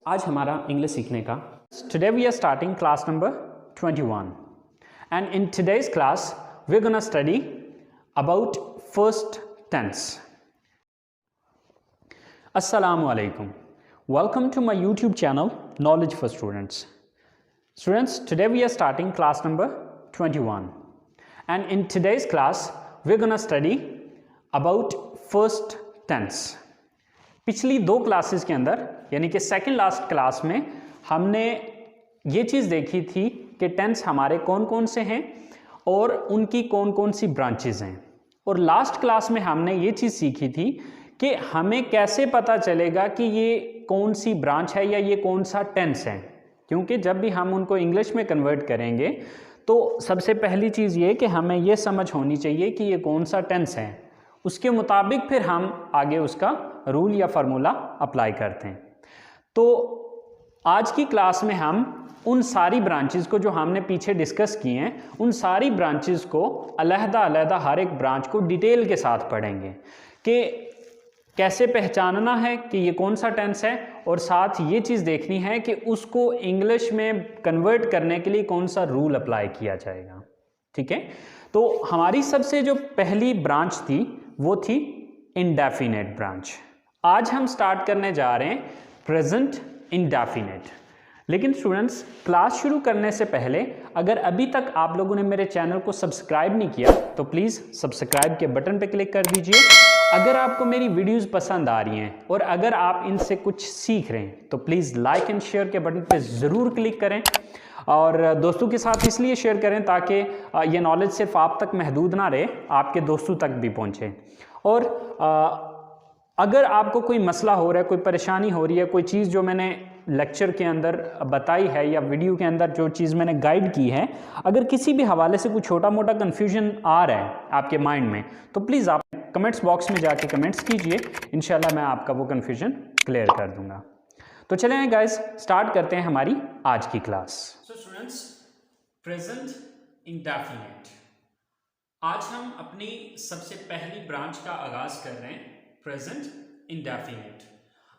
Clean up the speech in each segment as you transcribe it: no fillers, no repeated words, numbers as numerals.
आज हमारा इंग्लिश सीखने का today we are starting class number 21 and in today's class we are gonna study about first tense. Assalamu alaikum. Welcome to my YouTube channel Knowledge for Students. Students, today we are starting class number 21 and in today's class we are going to study about first tense. पिछली दो classes के अंदर यानी कि second last class में हमने ये चीज़ देखी थी कि टेंस हमारे कौन कौन से हैं और उनकी कौन कौन सी ब्रांचेज हैं, और लास्ट क्लास में हमने ये चीज़ सीखी थी कि हमें कैसे पता चलेगा कि ये कौन सी ब्रांच है या ये कौन सा टेंस है, क्योंकि जब भी हम उनको इंग्लिश में कन्वर्ट करेंगे तो सबसे पहली चीज़ ये कि हमें ये समझ होनी चाहिए कि ये कौन सा टेंस है, उसके मुताबिक फिर हम आगे उसका रूल या फार्मूला अप्लाई करते हैं. तो आज की क्लास में हम उन सारी ब्रांचेस को जो हमने पीछे डिस्कस किए हैं, उन सारी ब्रांचेस को अलग-अलग हर एक ब्रांच को डिटेल के साथ पढ़ेंगे कि कैसे पहचानना है कि ये कौन सा टेंस है, और साथ ये चीज़ देखनी है कि उसको इंग्लिश में कन्वर्ट करने के लिए कौन सा रूल अप्लाई किया जाएगा. ठीक है, तो हमारी सबसे जो पहली ब्रांच थी वो थी इंडेफिनेट ब्रांच. आज हम स्टार्ट करने जा रहे हैं प्रेजेंट इंडेफिनेट. लेकिन स्टूडेंट्स, क्लास शुरू करने से पहले अगर अभी तक आप लोगों ने मेरे चैनल को सब्सक्राइब नहीं किया तो प्लीज़ सब्सक्राइब के बटन पर क्लिक कर दीजिए. अगर आपको मेरी वीडियोस पसंद आ रही हैं और अगर आप इनसे कुछ सीख रहे हैं तो प्लीज़ लाइक एंड शेयर के बटन पर ज़रूर क्लिक करें, और दोस्तों के साथ इसलिए शेयर करें ताकि ये नॉलेज सिर्फ आप तक महदूद ना रहे, आपके दोस्तों तक भी पहुँचे. और अगर आपको कोई मसला हो रहा है, कोई परेशानी हो रही है, कोई चीज़ जो मैंने लेक्चर के अंदर बताई है या वीडियो के अंदर जो चीज़ मैंने गाइड की है, अगर किसी भी हवाले से कोई छोटा मोटा कन्फ्यूजन आ रहा है आपके माइंड में तो प्लीज़ आप कमेंट्स बॉक्स में जाके कमेंट्स कीजिए, इंशाल्लाह मैं आपका वो कन्फ्यूजन क्लियर कर दूंगा. तो चलें गाइस, स्टार्ट करते हैं हमारी आज की class. So students, present indefinite. आज हम अपनी सबसे पहली ब्रांच का आगाज कर रहे हैं, प्रेजेंट इंडेफिनिट.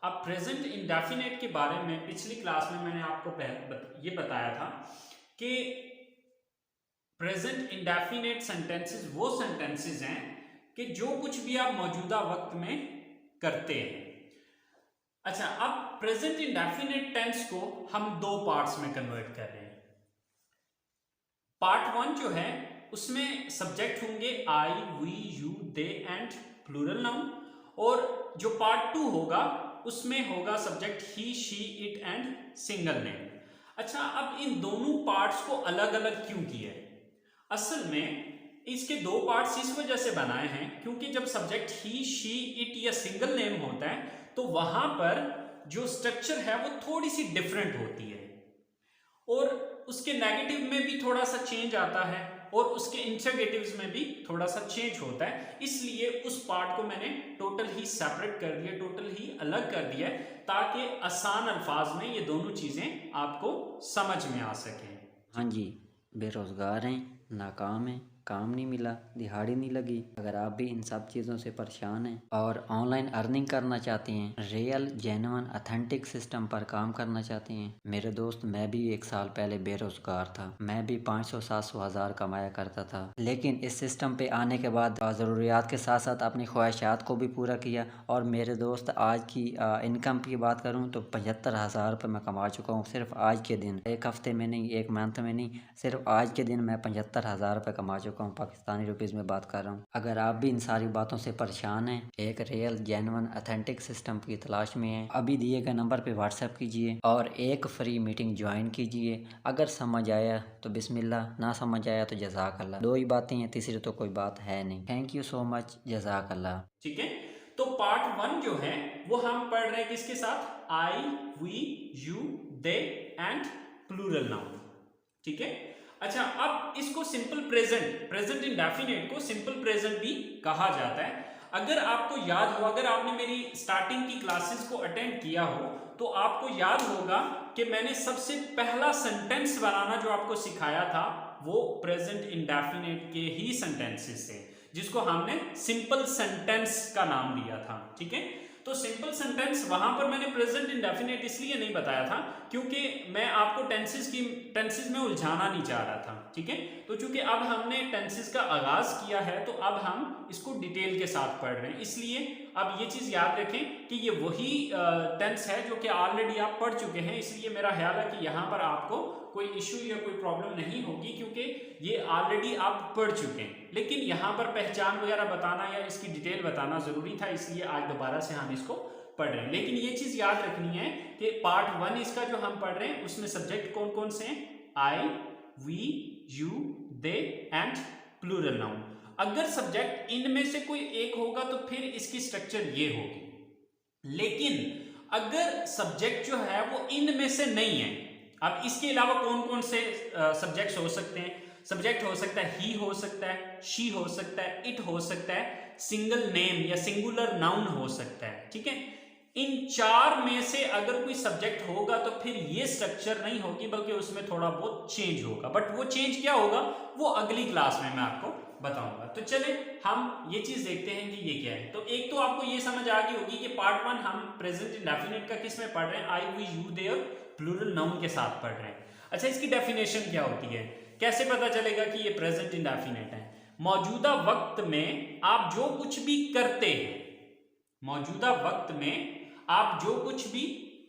अब प्रेजेंट इंडेफिनिट के बारे में पिछली क्लास में मैंने आपको ये बताया था कि प्रेजेंट इंडेफिनिट सेंटेंसेस वो सेंटेंसेस हैं कि जो कुछ भी आप मौजूदा वक्त में करते हैं. अच्छा, अब प्रेजेंट इंडेफिनिट टेंस को हम दो पार्ट्स में कन्वर्ट कर रहे हैं. पार्ट 1 जो है उसमें सब्जेक्ट होंगे I, we, you, they and plural noun, और जो पार्ट 2 होगा उसमें होगा subject he, she, it and single name. अच्छा, अब इन दोनों पार्ट्स को अलग अलग क्यों किया है? असल में इसके दो पार्ट्स इस वजह से बनाए हैं क्योंकि जब सब्जेक्ट ही, शी, इट या सिंगल नेम होता है तो वहां पर जो स्ट्रक्चर है वो थोड़ी सी डिफरेंट होती है, और उसके नेगेटिव में भी थोड़ा सा चेंज आता है और उसके इंटरगेटिव्स में भी थोड़ा सा चेंज होता है. इसलिए उस पार्ट को मैंने टोटल ही सेपरेट कर दिया, टोटल ही अलग कर दिया ताकि आसान अल्फाज में ये दोनों चीजें आपको समझ में आ सके. हाँ जी, बेरोज़गार हैं, नाकाम हैं, काम नहीं मिला, दिहाड़ी नहीं लगी. अगर आप भी इन सब चीज़ों से परेशान हैं और ऑनलाइन अर्निंग करना चाहते हैं, रियल जेन्युइन अथेंटिक सिस्टम पर काम करना चाहते हैं, मेरे दोस्त, मैं भी 1 साल पहले बेरोज़गार था. मैं भी 500-700 हज़ार कमाया करता था, लेकिन इस सिस्टम पे आने के बाद ज़रूरियात के साथ साथ अपनी ख्वाहिशात को भी पूरा किया. और मेरे दोस्त, आज की इनकम की बात करूँ तो 75,000 रुपये मैं कमा चुका हूँ सिर्फ आज के दिन. 1 हफ्ते में नहीं, 1 मंथ में नहीं, सिर्फ आज के दिन मैं 75,000 रुपये कमा चुका हूँ. पाकिस्तानी रुपीस में बात कर रहा हूँ. अगर आप भी इन सारी बातों से परेशान हैं, एक रियल जेन्युइन अथेंटिक सिस्टम की तलाश में हैं, अभी दिए गए नंबर पे व्हाट्सएप कीजिए और एक फ्री मीटिंग ज्वाइन कीजिए. अगर समझ आया तो बिस्मिल्लाह, ना समझ आया तो जज़ाकल्लाह. 2 ही बातें हैं, तीसरी तो कोई बात है नहीं. थैंक यू सो मच, जज़ाकल्लाह. ठीक है, तो पार्ट 1 जो है वो हम पढ़ रहे हैं किसके साथ? I, we, you, they and plural noun. ठीक है. अच्छा, अब इसको सिंपल प्रेजेंट इंडेफिनिट को सिंपल प्रेजेंट भी कहा जाता है. अगर आपको याद हो, अगर आपने मेरी स्टार्टिंग की क्लासेस को अटेंड किया हो तो आपको याद होगा कि मैंने सबसे पहला सेंटेंस बनाना जो आपको सिखाया था वो प्रेजेंट इंडेफिनिट के ही सेंटेंसेस से, जिसको हमने सिंपल सेंटेंस का नाम दिया था. ठीक है, तो सिंपल सेंटेंस वहां पर मैंने प्रेजेंट इंडेफिनिट इसलिए नहीं बताया था क्योंकि मैं आपको टेंसेस में उलझाना नहीं चाह रहा था, ठीक है। तो चूंकि अब हमने टेंसेस का आगाज किया है तो अब हम इसको डिटेल के साथ पढ़ रहे हैं, इसलिए अब ये चीज याद रखें कि ये वही टेंस है जो कि ऑलरेडी आप पढ़ चुके हैं, इसलिए मेरा ख्याल है कि यहाँ पर आपको कोई इशू या कोई प्रॉब्लम नहीं होगी क्योंकि ये ऑलरेडी आप पढ़ चुके हैं। लेकिन यहाँ पर पहचान वगैरह बताना या इसकी डिटेल बताना जरूरी था, इसलिए आज दोबारा से हम इसको पढ़ रहे हैं। लेकिन ये चीज याद रखनी है कि पार्ट 1 इसका जो हम पढ़ रहे हैं उसमें सब्जेक्ट कौन कौन से हैं, I, we, you, they and plural noun. अगर सब्जेक्ट इनमें से कोई एक होगा तो फिर इसकी स्ट्रक्चर ये होगी, लेकिन अगर सब्जेक्ट जो है वो इनमें से नहीं है, अब इसके अलावा कौन कौन से सब्जेक्ट्स हो सकते हैं, सब्जेक्ट हो सकता है ही, हो सकता है शी, हो सकता है इट, हो सकता है सिंगल नेम या सिंगुलर नाउन हो सकता है, ठीक है। इन 4 में से अगर कोई सब्जेक्ट होगा तो फिर ये स्ट्रक्चर नहीं होगी बल्कि उसमें थोड़ा बहुत चेंज होगा, बट वो चेंज क्या होगा वो अगली क्लास में मैं आपको बताऊंगा। तो चले हम ये चीज देखते हैं कि ये क्या है। तो एक तो आपको ये समझ आ गई होगी कि पार्ट 1 हम प्रेजेंट इंडेफिनिट का किस में पढ़ रहे हैं, आई, वी, यू, दे और प्लूरल नाउन के साथ पढ़ रहे हैं। अच्छा, इसकी डेफिनेशन क्या होती है, कैसे पता चलेगा कि ये प्रेजेंट इंडेफिनिट है? मौजूदा वक्त में आप जो कुछ भी करते हैं, मौजूदा वक्त में आप जो कुछ भी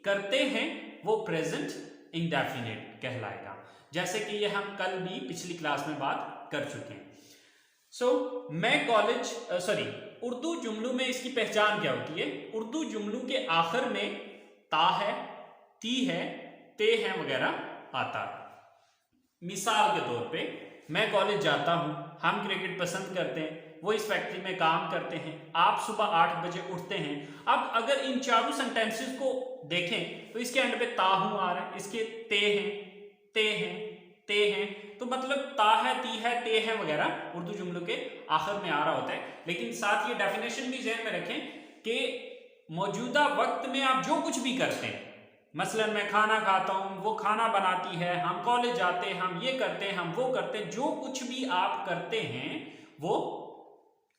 करते हैं वो प्रेजेंट इंडेफिनिट कहलाएगा, जैसे कि ये हम कल भी पिछली क्लास में बात कर चुके हैं। मैं कॉलेज उर्दू जुमलों में इसकी पहचान क्या होती है? उर्दू जुमलों के आखिर में ता है, ती है, ते है वगैरह आता है। मिसाल के तौर पे मैं कॉलेज जाता हूं, हम क्रिकेट पसंद करते हैं, वो इस फैक्ट्री में काम करते हैं, आप सुबह 8 बजे उठते हैं। अब अगर इन चारों सेंटेंसेस को देखें तो इसके एंड पे ता हूं आ रहा है, इसके ते हैं, ते हैं, ते हैं, तो मतलब ता है, ती है, ते है वगैरह उर्दू जुमलों के आखिर में आ रहा होता है। लेकिन साथ ये डेफिनेशन भी ज़हन में रखें कि मौजूदा वक्त में आप जो कुछ भी करते हैं, मसलन मैं खाना खाता हूं, वो खाना बनाती है, हम कॉलेज जाते हैं, हम ये करते हैं, हम वो करते हैं, जो कुछ भी आप करते हैं वो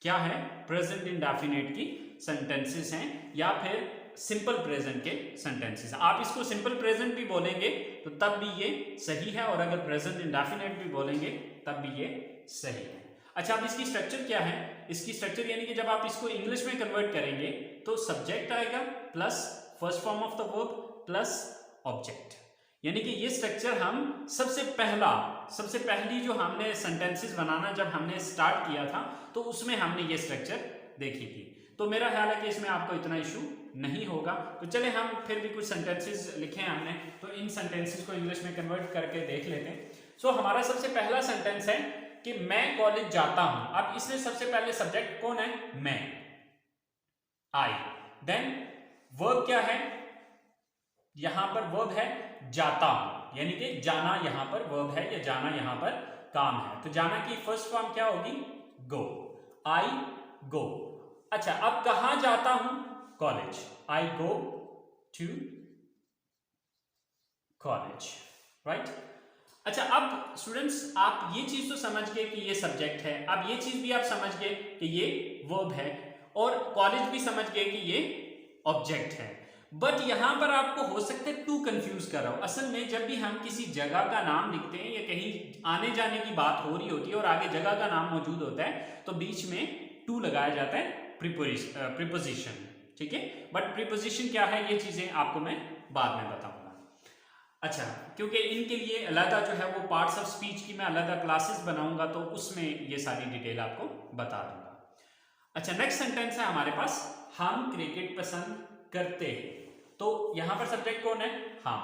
क्या है? प्रेजेंट इंडेफिनिट की सेंटेंसेस हैं या फिर सिंपल प्रेजेंट के सेंटेंसेस। आप इसको सिंपल प्रेजेंट भी बोलेंगे तो तब भी ये सही है, और अगर प्रेजेंट इंडेफिनिट भी बोलेंगे तब भी ये सही है। अच्छा, अब इसकी स्ट्रक्चर क्या है? इसकी स्ट्रक्चर यानी कि जब आप इसको इंग्लिश में कन्वर्ट करेंगे तो सब्जेक्ट आएगा plus first form of the verb plus object, यानी कि ये स्ट्रक्चर हम सबसे पहली जो हमने सेंटेंसेस बनाना जब हमने स्टार्ट किया था तो उसमें हमने ये स्ट्रक्चर देखी थी। तो मेरा ख्याल है कि इसमें आपको इतना इशू नहीं होगा। तो चले हम फिर भी कुछ सेंटेंसेस लिखे हैं हमने, तो इन सेंटेंसेस को इंग्लिश में कन्वर्ट करके देख लेते हैं। हमारा सबसे पहला सेंटेंस है कि मैं कॉलेज जाता हूं। अब इसमें सबसे पहले सब्जेक्ट कौन है? मैं, आई। देन वर्ब क्या है? यहां पर वर्ब है जाता हूं, यानी कि जाना यहां पर वर्ब है या जाना यहां पर काम है। तो जाना की फर्स्ट फॉर्म क्या होगी? गो, आई गो। अच्छा, अब कहां जाता हूं? College, I go to college, right. अच्छा, अब स्टूडेंट्स आप ये चीज तो समझ गए कि ये सब्जेक्ट है, अब ये चीज भी आप समझ गए कि ये वर्ब है, और कॉलेज भी समझ गए कि ये ऑब्जेक्ट है। बट यहां पर आपको हो सकता है टू कंफ्यूज कर रहा हो। असल में जब भी हम किसी जगह का नाम लिखते हैं या कहीं आने जाने की बात हो रही होती है और आगे जगह का नाम मौजूद होता है तो बीच में टू लगाया जाता है, प्रीपोजिशन, ठीक है। बट प्रीपोजिशन क्या है ये चीजें आपको मैं बाद में बताऊंगा। अच्छा, क्योंकि इनके लिए अलग जो है वो पार्ट्स ऑफ स्पीच की मैं अलग क्लासेस बनाऊंगा तो उसमें ये सारी डिटेल आपको बता दूंगा। अच्छा, नेक्स्ट सेंटेंस है हमारे पास, हम क्रिकेट पसंद करते हैं। तो यहां पर सब्जेक्ट कौन है? हम,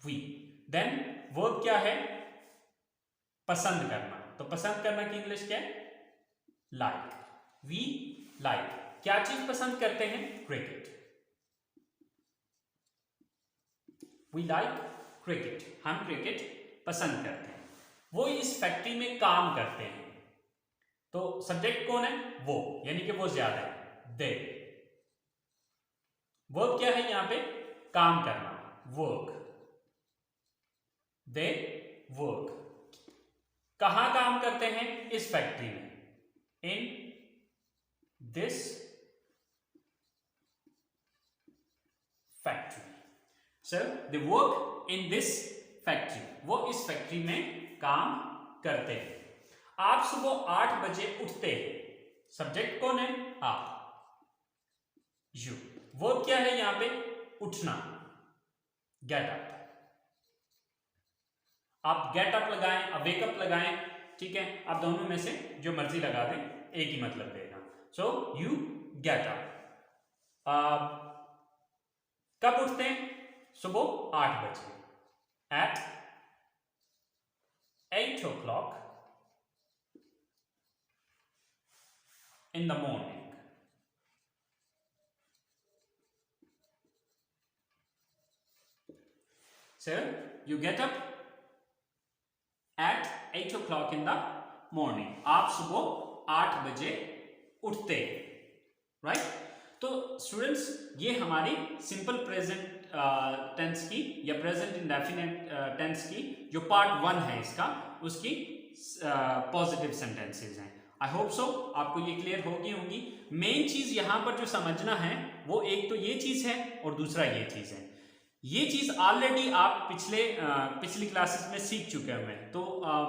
वी। देन वर्ब क्या है? पसंद करना। तो पसंद करना की इंग्लिश क्या है? Like, we like. क्या चीज पसंद करते हैं? Cricket, we like cricket. हम क्रिकेट पसंद करते हैं। वो इस फैक्ट्री में काम करते हैं। तो सब्जेक्ट कौन है? वो, यानी कि वो ज्यादा है, दे। वर्ब क्या है यहां पे? काम करना, वर्क, दे वर्क। कहां काम करते हैं? इस फैक्ट्री में, in this factory. So they work in this factory. वो इस फैक्ट्री में काम करते हैं. आप सुबह 8 बजे उठते हैं. सब्जेक्ट कौन है? आप. यू. वर्ब क्या है यहां पे? उठना. Get up. आप गेट अप लगाएं, वेकअप लगाएं, ठीक है, आप दोनों में से जो मर्जी लगा दें, एक ही मतलब देगा. So you get up. कब उठते हैं? सुबह 8 बजे. Eight 8 o'clock in the morning. So you get up at 8 o'clock in the morning. आप सुबह 8 बजे उठते हैं, राइट? तो स्टूडेंट्स, ये हमारी सिंपल प्रेजेंट टेंस की या प्रेजेंट इंडेफिनिट टेंस की जो पार्ट 1 है इसका, उसकी पॉजिटिव सेंटेंसेस हैं. आई होप सो आपको ये क्लियर होगी होंगी. मेन चीज यहां पर जो समझना है वो एक तो ये चीज है और दूसरा ये चीज है. ये चीज ऑलरेडी आप पिछली क्लासेस में सीख चुके हैं. तो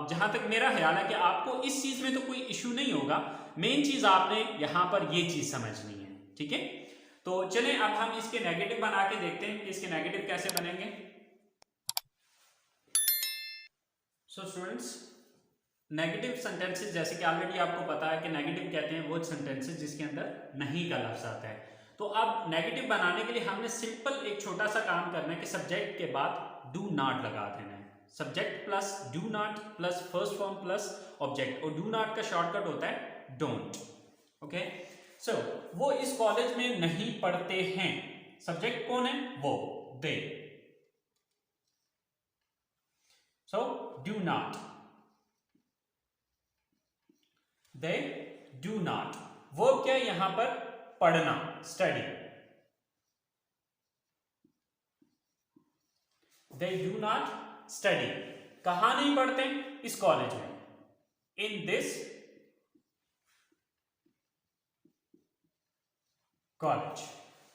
जहां तक मेरा ख्याल है कि आपको इस चीज में तो कोई इश्यू नहीं होगा. मेन चीज आपने यहां पर ये चीज समझनी है, ठीक है? तो चलें अब हम इसके नेगेटिव बना के देखते हैं कि इसके नेगेटिव कैसे बनेंगे. सो स्टूडेंट्स, नेगेटिव सेंटेंसेस जैसे कि ऑलरेडी आपको पता है कि नेगेटिव कहते हैं वो सेंटेंसेस जिसके अंदर नहीं का लफ्ज आता है. तो अब नेगेटिव बनाने के लिए हमने सिंपल एक छोटा सा काम करना है कि सब्जेक्ट के बाद डू नॉट लगा देना है. Subject plus do not plus first form plus object, और डू नॉट का शॉर्टकट होता है डोंट. ओके, सो वो इस कॉलेज में नहीं पढ़ते हैं. सब्जेक्ट कौन है? वो, they. So do not, they do not. वो क्या यहां पर? पढ़ना, study. They do not study. कहां नहीं पढ़ते? इस कॉलेज में. In this college.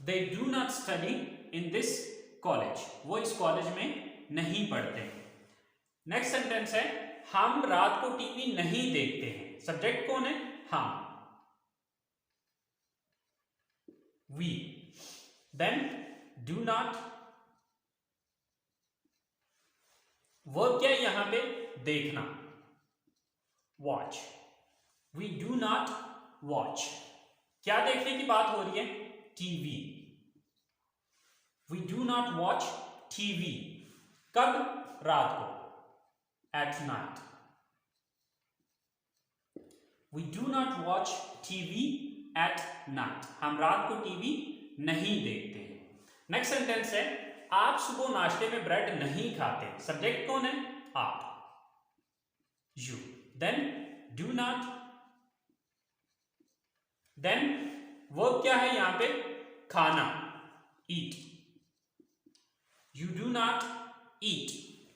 They do not study in this college. वो इस कॉलेज में नहीं पढ़ते. नेक्स्ट सेंटेंस है हम रात को टीवी नहीं देखते हैं. सब्जेक्ट कौन है? हम, we. then do not. Verb क्या है यहां पे? देखना, watch. we do not watch. क्या देखने की बात हो रही है? TV. we do not watch TV. कब? रात को, at night. we do not watch TV at night. हम रात को टीवी नहीं देखते हैं. नेक्स्ट सेंटेंस है आप सुबह नाश्ते में ब्रेड नहीं खाते. सब्जेक्ट कौन है? आप, you. Then do not. Then verb क्या है यहां पे? खाना, eat. You do not eat.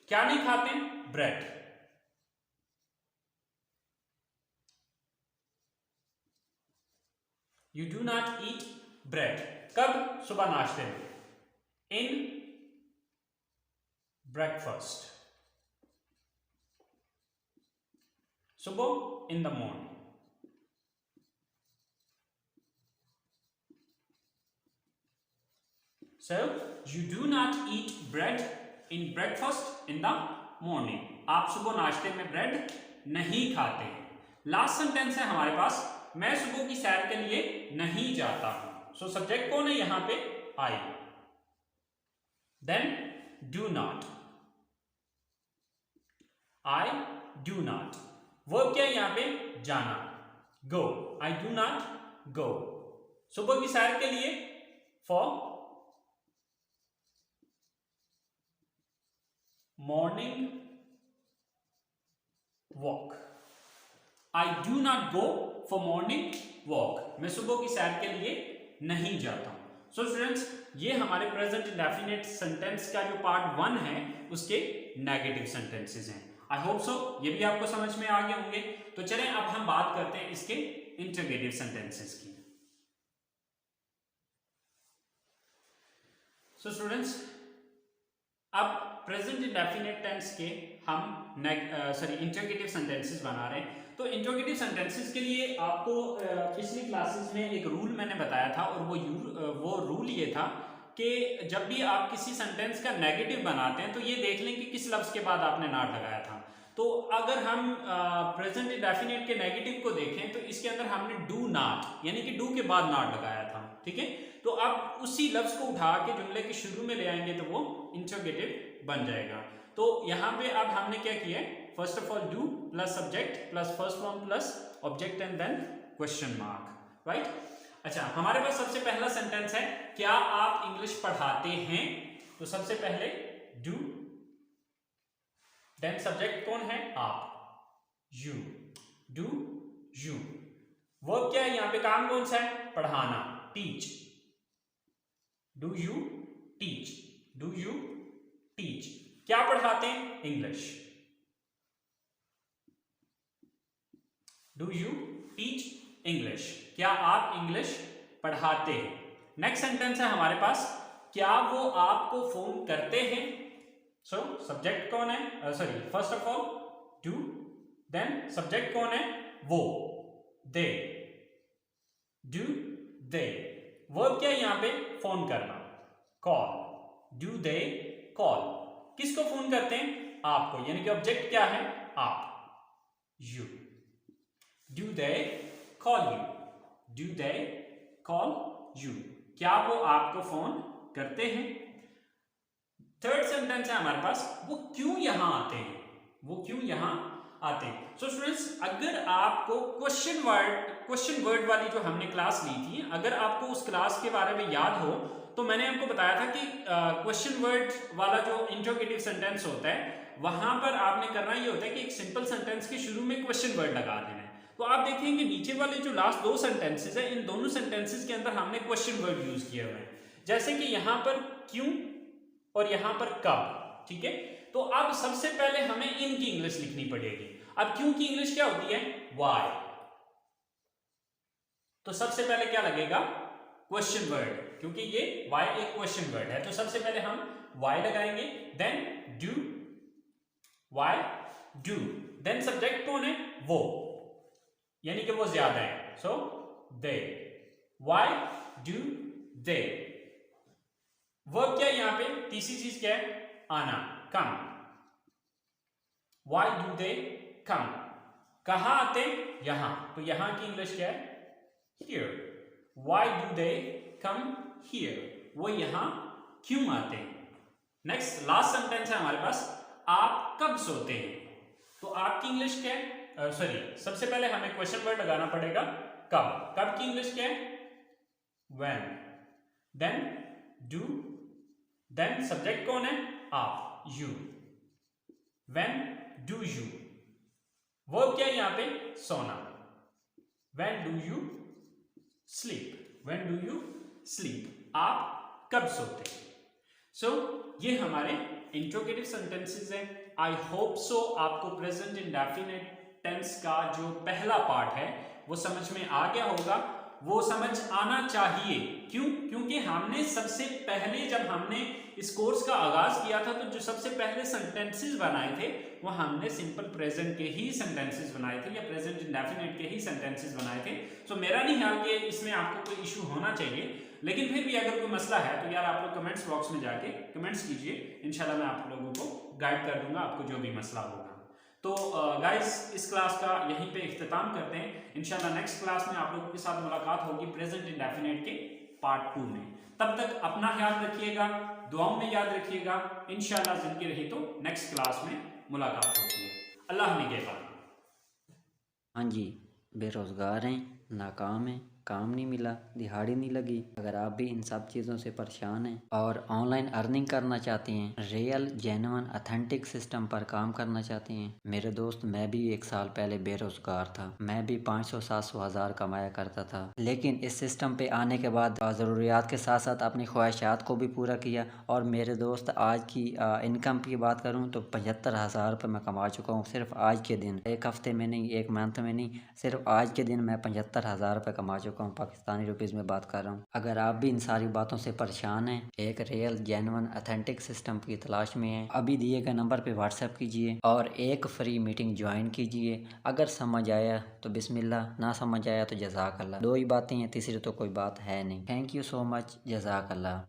क्या नहीं खाते? Bread. You do not eat bread. कब? सुबह नाश्ते में. In breakfast. सुबह, in the morning. So you do not eat bread in breakfast in the morning. आप सुबह नाश्ते में ब्रेड नहीं खाते हैं. लास्ट सेंटेंस है हमारे पास, मैं सुबह की सैर के लिए नहीं जाता हूं. सो सब्जेक्ट कौन है यहां पे? I. Then do not. I do not. Verb क्या है यहां पे? जाना, गो. आई डू नॉट गो. सुबह की सैर के लिए, for morning walk. I do not go for morning walk. मैं सुबह की सैर के लिए नहीं जाता हूं. सो स्टूडेंट्स, ये हमारे प्रेजेंट इंडेफिनिट सेंटेंस का जो पार्ट 1 है उसके नेगेटिव सेंटेंसेस हैं. आई होप सो ये भी आपको समझ में आ गए होंगे. तो चलें अब हम बात करते हैं इसके इंटरगेटिव सेंटेंसेस की. सो स्टूडेंट्स, अब प्रेजेंट इंडेफिनिट टेंस के हम इंटरोगेटिव सेंटेंसेस बना रहे हैं। तो इंटरोगेटिव सेंटेंसेस के लिए आपको पिछली क्लासेस में एक रूल मैंने बताया था, और वो रूल ये था कि जब भी आप किसी सेंटेंस का नेगेटिव बनाते हैं तो ये देख लें कि किस लफ्ज़ के बाद आपने नॉट लगाया था। तो अगर हम प्रेजेंट इंडेफिनिट के नेगेटिव को देखें तो इसके अंदर हमने डू नॉट यानी कि डू के बाद नॉट लगाया था, ठीक है। तो अब उसी लफ्ज़ को उठा के जुमले के शुरू में ले आएंगे तो वो इंटरोगेटिव बन जाएगा। तो यहाँ पे अब हमने क्या किया है, first of all do plus subject plus first form plus object and then question mark, right. अच्छा, हमारे पास सबसे पहला सेंटेंस है, क्या आप इंग्लिश पढ़ाते हैं? तो सबसे पहले डू, देन सब्जेक्ट कौन है? आप, यू, डू यू। वर्ब क्या है यहाँ पे, काम कौन सा है? पढ़ाना, teach, do you teach, do you teach. क्या पढ़ाते हैं? English, do you teach English, क्या आप इंग्लिश पढ़ाते हैं। नेक्स्ट सेंटेंस है हमारे पास, क्या वो आपको फोन करते हैं? सो सब्जेक्ट कौन है? First of all do, then subject कौन है? वो, दे, डू दे। वर्ब क्या है यहाँ पे? फोन करना, कॉल, डू दे कॉल। किसको फोन करते हैं? आपको, यानी कि ऑब्जेक्ट क्या है? आप, you, do they call you, do they call you. क्या वो आपको फोन करते हैं? थर्ड सेंटेंस है हमारे पास, वो क्यों यहां आते हैं? वो क्यों यहां आते हैं? सो स्टूडेंट्स, अगर आपको क्वेश्चन वर्ड वाली जो हमने क्लास ली थी, अगर आपको उस क्लास के बारे में याद हो तो मैंने आपको बताया था कि क्वेश्चन वर्ड वाला जो इंटरोगेटिव सेंटेंस होता है वहां पर आपने करना ये होता है कि एक सिंपल सेंटेंस के शुरू में क्वेश्चन वर्ड लगा देना है। तो आप देखेंगे नीचे वाले जो लास्ट दो सेंटेंसेस है, इन दोनों सेंटेंसेस के अंदर हमने क्वेश्चन वर्ड यूज किए हुए हैं, जैसे कि यहां पर क्यों और यहां पर कब, ठीक है। तो अब सबसे पहले हमें इनकी इंग्लिश लिखनी पड़ेगी। अब क्यों की इंग्लिश क्या होती है? व्हाई। तो सबसे पहले क्या लगेगा? क्वेश्चन वर्ड, क्योंकि ये व्हाई एक क्वेश्चन वर्ड है, तो सबसे पहले हम व्हाई लगाएंगे, then do, why do, then subject कौन है? वो, यानी कि वो ज्यादा है, so they, why do they. Verb क्या है यहाँ पे? तीसरी चीज क्या है? आना, कम, व्हाई डू दे कम। कहां आते? यहां, तो यहां की इंग्लिश क्या है? Here, why do they come here, वो यहां क्यों आते हैं। नेक्स्ट लास्ट सेंटेंस है हमारे पास, आप कब सोते हैं? तो आपकी इंग्लिश क्या है? सबसे पहले हमें क्वेश्चन वर्ड लगाना पड़ेगा, कब। कब की इंग्लिश क्या है? When, then do, then subject कौन है? आप, you, when do you. Verb क्या है यहाँ पे? सोना, when do you sleep, when do you sleep, आप कब सोते हैं। सो ये हमारे इंट्रोगेटिव सेंटेंसेस हैं। आई होप सो आपको प्रेजेंट इंडेफिनिट टेंस का जो पहला पार्ट है वो समझ में आ गया होगा, वो समझ आना चाहिए। क्यों? क्योंकि हमने सबसे पहले जब हमने इस कोर्स का आगाज किया था तो जो सबसे पहले सेंटेंसेस बनाए थे वो हमने सिंपल प्रेजेंट के ही सेंटेंसेस बनाए थे या प्रेजेंट इंडेफिनिट के ही सेंटेंसेस बनाए थे। सो मेरा नहीं ख्याल कि इसमें आपको कोई इशू होना चाहिए, लेकिन फिर भी अगर कोई मसला है तो यार आप लोग कमेंट्स बॉक्स में जाके कमेंट्स कीजिए, इंशाल्लाह मैं आप लोगों को गाइड कर दूंगा आपको जो भी मसला होगा। तो गाइस इस क्लास का यहीं पे इख्तिताम करते हैं। इंशाल्लाह नेक्स्ट क्लास में आप लोगों के साथ मुलाकात होगी प्रेजेंट इंडेफिनिट के पार्ट 2 में। तब तक अपना ख्याल रखिएगा, दुआओं में याद रखिएगा। इंशाल्लाह जिंदगी रही तो नेक्स्ट क्लास में मुलाकात होती है। अल्लाह निगहबान। हाँ जी, बेरोज़गार हैं, नाकाम हैं, काम नहीं मिला, दिहाड़ी नहीं लगी। अगर आप भी इन सब चीज़ों से परेशान हैं और ऑनलाइन अर्निंग करना चाहते हैं, रियल जेन्युइन अथेंटिक सिस्टम पर काम करना चाहते हैं, मेरे दोस्त मैं भी 1 साल पहले बेरोज़गार था। मैं भी 500-700 हज़ार कमाया करता था, लेकिन इस सिस्टम पे आने के बाद ज़रूरियात के साथ साथ अपनी ख्वाहिशात को भी पूरा किया। और मेरे दोस्त आज की इनकम की बात करूँ तो 75,000 रुपये मैं कमा चुका हूँ सिर्फ आज के दिन। 1 हफ्ते में नहीं, 1 मंथ में नहीं, सिर्फ आज के दिन मैं 75,000 रुपये कमा चुका हूँ। को हम पाकिस्तानी रुपीज़ में बात कर रहा हूँ। अगर आप भी इन सारी बातों से परेशान हैं, एक रियल जेन्युइन अथेंटिक सिस्टम की तलाश में हैं, अभी दिए गए नंबर पे व्हाट्सएप कीजिए और एक फ्री मीटिंग ज्वाइन कीजिए। अगर समझ आया तो बिस्मिल्लाह, ना समझ आया तो जज़ाक अल्लाह। दो ही बातें हैं, तीसरी तो कोई बात है नहीं। थैंक यू सो मच, जज़ाक अल्लाह।